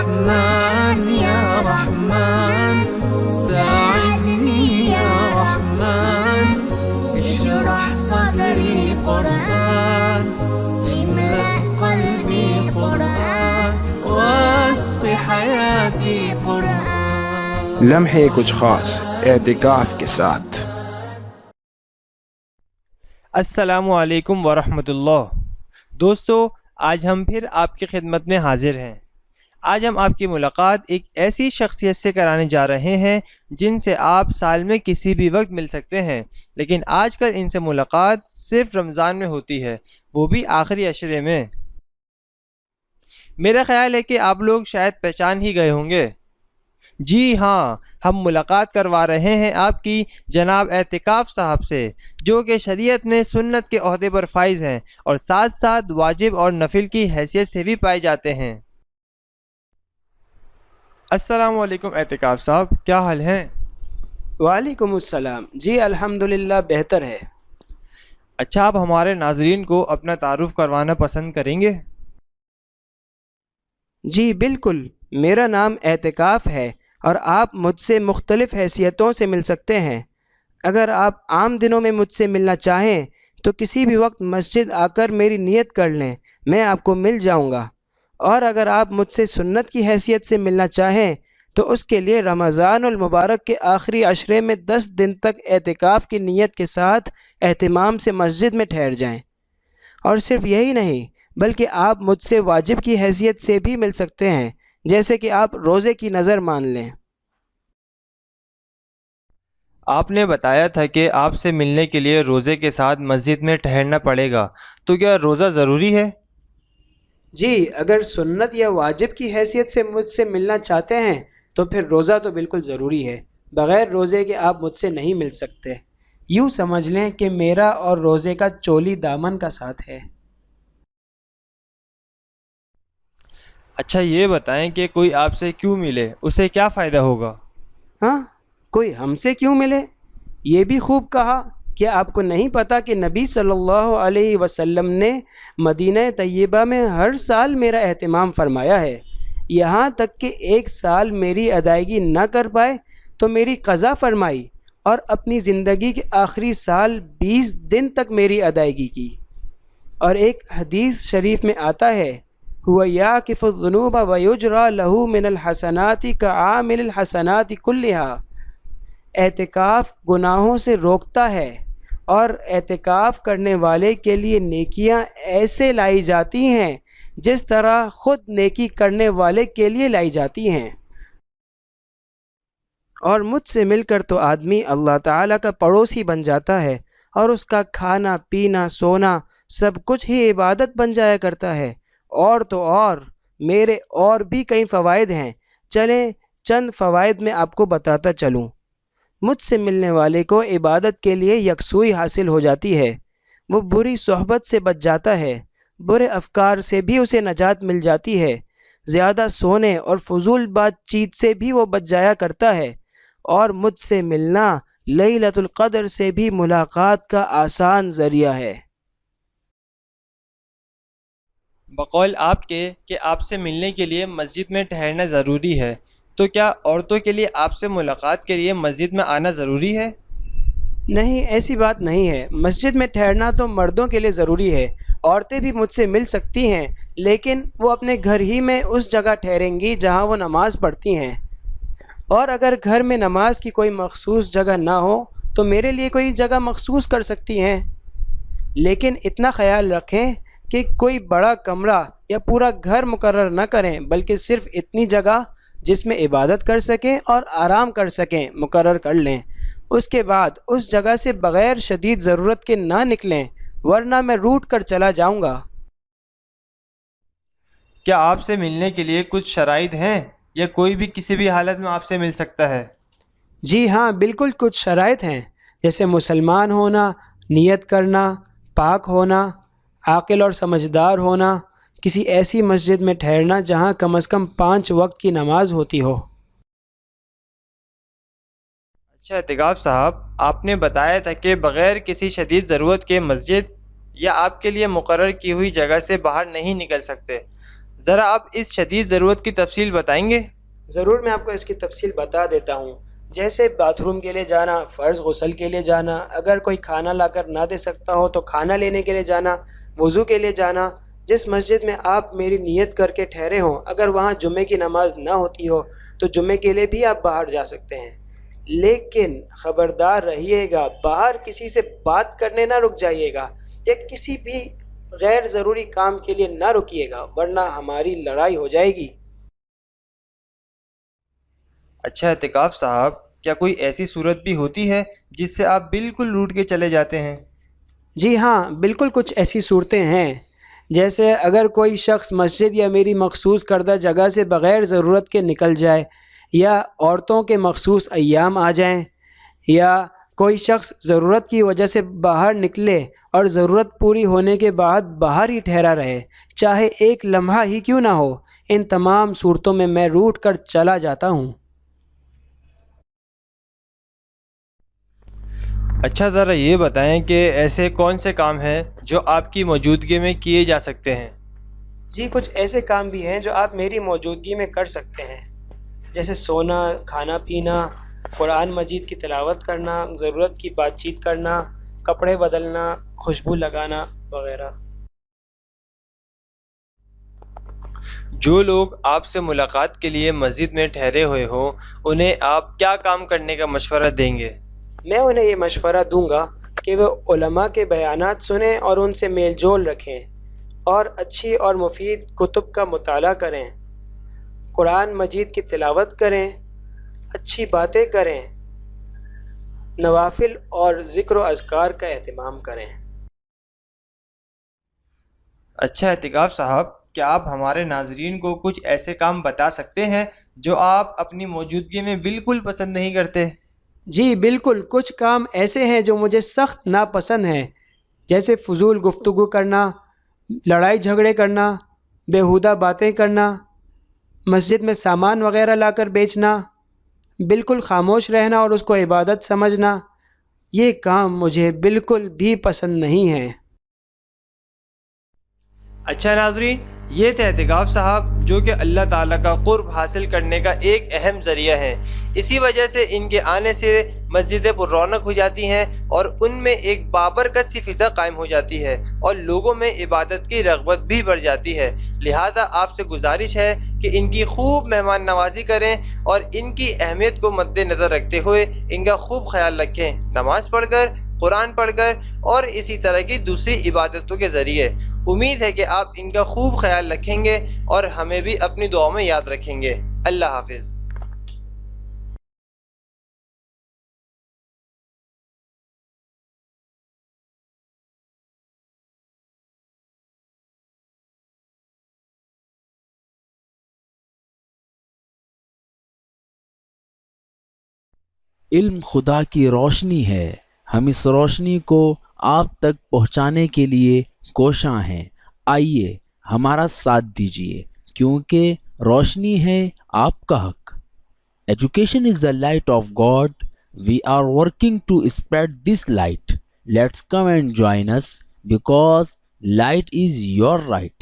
رحمن يا رحمن ساعدني يا رحمن اشرح صدري قرآن املأ قلبي قرآن واسق حياتي قرآن. لمحے کچھ خاص اعتکاف کے ساتھ. السلام علیکم ورحمۃ اللہ. دوستو، آج ہم پھر آپ کی خدمت میں حاضر ہیں. آج ہم آپ کی ملاقات ایک ایسی شخصیت سے کرانے جا رہے ہیں جن سے آپ سال میں کسی بھی وقت مل سکتے ہیں، لیکن آج کل ان سے ملاقات صرف رمضان میں ہوتی ہے، وہ بھی آخری عشرے میں. میرا خیال ہے کہ آپ لوگ شاید پہچان ہی گئے ہوں گے. جی ہاں، ہم ملاقات کروا رہے ہیں آپ کی جناب اعتکاف صاحب سے، جو کہ شریعت میں سنت کے عہدے پر فائز ہیں اور ساتھ ساتھ واجب اور نفل کی حیثیت سے بھی پائے جاتے ہیں. السلام علیکم اعتکاف صاحب، کیا حال ہیں؟ وعلیکم السلام. جی الحمدللہ بہتر ہے. اچھا، آپ ہمارے ناظرین کو اپنا تعارف کروانا پسند کریں گے؟ جی بالکل، میرا نام اعتکاف ہے اور آپ مجھ سے مختلف حیثیتوں سے مل سکتے ہیں. اگر آپ عام دنوں میں مجھ سے ملنا چاہیں تو کسی بھی وقت مسجد آ کر میری نیت کر لیں، میں آپ کو مل جاؤں گا. اور اگر آپ مجھ سے سنت کی حیثیت سے ملنا چاہیں تو اس کے لیے رمضان المبارک کے آخری عشرے میں 10 دن تک اعتکاف کی نیت کے ساتھ اہتمام سے مسجد میں ٹھہر جائیں. اور صرف یہی نہیں بلکہ آپ مجھ سے واجب کی حیثیت سے بھی مل سکتے ہیں، جیسے کہ آپ روزے کی نظر مان لیں. آپ نے بتایا تھا کہ آپ سے ملنے کے لیے روزے کے ساتھ مسجد میں ٹھہرنا پڑے گا، تو کیا روزہ ضروری ہے؟ جی، اگر سنت یا واجب کی حیثیت سے مجھ سے ملنا چاہتے ہیں تو پھر روزہ تو بالکل ضروری ہے. بغیر روزے کے آپ مجھ سے نہیں مل سکتے. یوں سمجھ لیں کہ میرا اور روزے کا چولی دامن کا ساتھ ہے. اچھا، یہ بتائیں کہ کوئی آپ سے کیوں ملے، اسے کیا فائدہ ہوگا؟ ہاں، کوئی ہم سے کیوں ملے؟ یہ بھی خوب کہا. کیا آپ کو نہیں پتا کہ نبی صلی اللہ علیہ وسلم نے مدینہ طیبہ میں ہر سال میرا اہتمام فرمایا ہے، یہاں تک کہ ایک سال میری ادائیگی نہ کر پائے تو میری قضا فرمائی، اور اپنی زندگی کے آخری سال 20 دن تک میری ادائیگی کی. اور ایک حدیث شریف میں آتا ہے هو يعكف الذنوب ويجرى له من الحسنات كعامل الحسنات كلها. اعتکاف گناہوں سے روکتا ہے اور اعتکاف کرنے والے کے لیے نیکیاں ایسے لائی جاتی ہیں جس طرح خود نیکی کرنے والے کے لیے لائی جاتی ہیں. اور مجھ سے مل کر تو آدمی اللہ تعالیٰ کا پڑوسی بن جاتا ہے، اور اس کا کھانا پینا سونا سب کچھ ہی عبادت بن جایا کرتا ہے. اور تو اور میرے اور بھی کئی فوائد ہیں، چلیں چند فوائد میں آپ کو بتاتا چلوں. مجھ سے ملنے والے کو عبادت کے لیے یکسوئی حاصل ہو جاتی ہے، وہ بری صحبت سے بچ جاتا ہے، برے افکار سے بھی اسے نجات مل جاتی ہے، زیادہ سونے اور فضول بات چیت سے بھی وہ بچ جایا کرتا ہے. اور مجھ سے ملنا لیلۃ القدر سے بھی ملاقات کا آسان ذریعہ ہے. بقول آپ کے کہ آپ سے ملنے کے لیے مسجد میں ٹھہرنا ضروری ہے، تو کیا عورتوں کے لیے آپ سے ملاقات کے لیے مسجد میں آنا ضروری ہے؟ نہیں، ایسی بات نہیں ہے. مسجد میں ٹھہرنا تو مردوں کے لیے ضروری ہے. عورتیں بھی مجھ سے مل سکتی ہیں، لیکن وہ اپنے گھر ہی میں اس جگہ ٹھہریں گی جہاں وہ نماز پڑھتی ہیں. اور اگر گھر میں نماز کی کوئی مخصوص جگہ نہ ہو تو میرے لیے کوئی جگہ مخصوص کر سکتی ہیں. لیکن اتنا خیال رکھیں کہ کوئی بڑا کمرہ یا پورا گھر مقرر نہ کریں، بلکہ صرف اتنی جگہ جس میں عبادت کر سکیں اور آرام کر سکیں مقرر کر لیں. اس کے بعد اس جگہ سے بغیر شدید ضرورت کے نہ نکلیں، ورنہ میں روٹ کر چلا جاؤں گا. کیا آپ سے ملنے کے لیے کچھ شرائط ہیں یا کوئی بھی کسی بھی حالت میں آپ سے مل سکتا ہے؟ جی ہاں، بالکل کچھ شرائط ہیں، جیسے مسلمان ہونا، نیت کرنا، پاک ہونا، عاقل اور سمجھدار ہونا، کسی ایسی مسجد میں ٹھہرنا جہاں کم از کم 5 وقت کی نماز ہوتی ہو. اچھا اعتکاف صاحب، آپ نے بتایا تھا کہ بغیر کسی شدید ضرورت کے مسجد یا آپ کے لیے مقرر کی ہوئی جگہ سے باہر نہیں نکل سکتے. ذرا آپ اس شدید ضرورت کی تفصیل بتائیں گے؟ ضرور، میں آپ کو اس کی تفصیل بتا دیتا ہوں۔ جیسے باتھ روم کے لیے جانا، فرض غسل کے لیے جانا، اگر کوئی کھانا لا کر نہ دے سکتا ہو تو کھانا لینے کے لیے جانا، وضو کے لیے جانا۔ جس مسجد میں آپ میری نیت کر کے ٹھہرے ہوں، اگر وہاں جمعے کی نماز نہ ہوتی ہو تو جمعے کے لیے بھی آپ باہر جا سکتے ہیں، لیکن خبردار رہیے گا، باہر کسی سے بات کرنے نہ رک جائیے گا یا کسی بھی غیر ضروری کام کے لیے نہ رکیے گا، ورنہ ہماری لڑائی ہو جائے گی۔ اچھا اعتکاف صاحب، کیا کوئی ایسی صورت بھی ہوتی ہے جس سے آپ بالکل روٹ کے چلے جاتے ہیں؟ جی ہاں، بالکل کچھ ایسی صورتیں ہیں، جیسے اگر کوئی شخص مسجد یا میری مخصوص کردہ جگہ سے بغیر ضرورت کے نکل جائے، یا عورتوں کے مخصوص ایام آ جائیں، یا کوئی شخص ضرورت کی وجہ سے باہر نکلے اور ضرورت پوری ہونے کے بعد باہر ہی ٹھہرا رہے، چاہے ایک لمحہ ہی کیوں نہ ہو، ان تمام صورتوں میں میں روٹ کر چلا جاتا ہوں۔ اچھا ذرا یہ بتائیں کہ ایسے کون سے کام ہیں جو آپ کی موجودگی میں کیے جا سکتے ہیں؟ جی کچھ ایسے کام بھی ہیں جو آپ میری موجودگی میں کر سکتے ہیں، جیسے سونا، کھانا پینا، قرآن مجید کی تلاوت کرنا، ضرورت کی بات چیت کرنا، کپڑے بدلنا، خوشبو لگانا وغیرہ۔ جو لوگ آپ سے ملاقات کے لیے مسجد میں ٹھہرے ہوئے ہوں، انہیں آپ کیا کام کرنے کا مشورہ دیں گے؟ میں انہیں یہ مشورہ دوں گا کہ وہ علماء کے بیانات سنیں اور ان سے میل جول رکھیں، اور اچھی اور مفید کتب کا مطالعہ کریں، قرآن مجید کی تلاوت کریں، اچھی باتیں کریں، نوافل اور ذکر و اذکار کا اہتمام کریں۔ اچھا اعتکاف صاحب، کیا آپ ہمارے ناظرین کو کچھ ایسے کام بتا سکتے ہیں جو آپ اپنی موجودگی میں بالکل پسند نہیں کرتے؟ جی بالکل، کچھ کام ایسے ہیں جو مجھے سخت ناپسند ہیں، جیسے فضول گفتگو کرنا، لڑائی جھگڑے کرنا، بیہودہ باتیں کرنا، مسجد میں سامان وغیرہ لا کر بیچنا، بالکل خاموش رہنا اور اس کو عبادت سمجھنا، یہ کام مجھے بالکل بھی پسند نہیں ہیں۔ اچھا ناظرین، یہ تھے اعتکاف صاحب، جو کہ اللہ تعالیٰ کا قرب حاصل کرنے کا ایک اہم ذریعہ ہے۔ اسی وجہ سے ان کے آنے سے مسجدیں پر رونق ہو جاتی ہیں اور ان میں ایک بابرکت سی فضا قائم ہو جاتی ہے اور لوگوں میں عبادت کی رغبت بھی بڑھ جاتی ہے۔ لہذا آپ سے گزارش ہے کہ ان کی خوب مہمان نوازی کریں اور ان کی اہمیت کو مد نظر رکھتے ہوئے ان کا خوب خیال رکھیں، نماز پڑھ کر، قرآن پڑھ کر اور اسی طرح کی دوسری عبادتوں کے ذریعے۔ امید ہے کہ آپ ان کا خوب خیال رکھیں گے اور ہمیں بھی اپنی دعاؤں میں یاد رکھیں گے۔ اللہ حافظ۔ علم خدا کی روشنی ہے، ہم اس روشنی کو آپ تک پہنچانے کے لیے کوشاں ہیں۔ آئیے ہمارا ساتھ دیجیے، کیونکہ روشنی ہے آپ کا حق۔ Education is the light of God. We are working to spread this light. Let's come and join us because light is your right.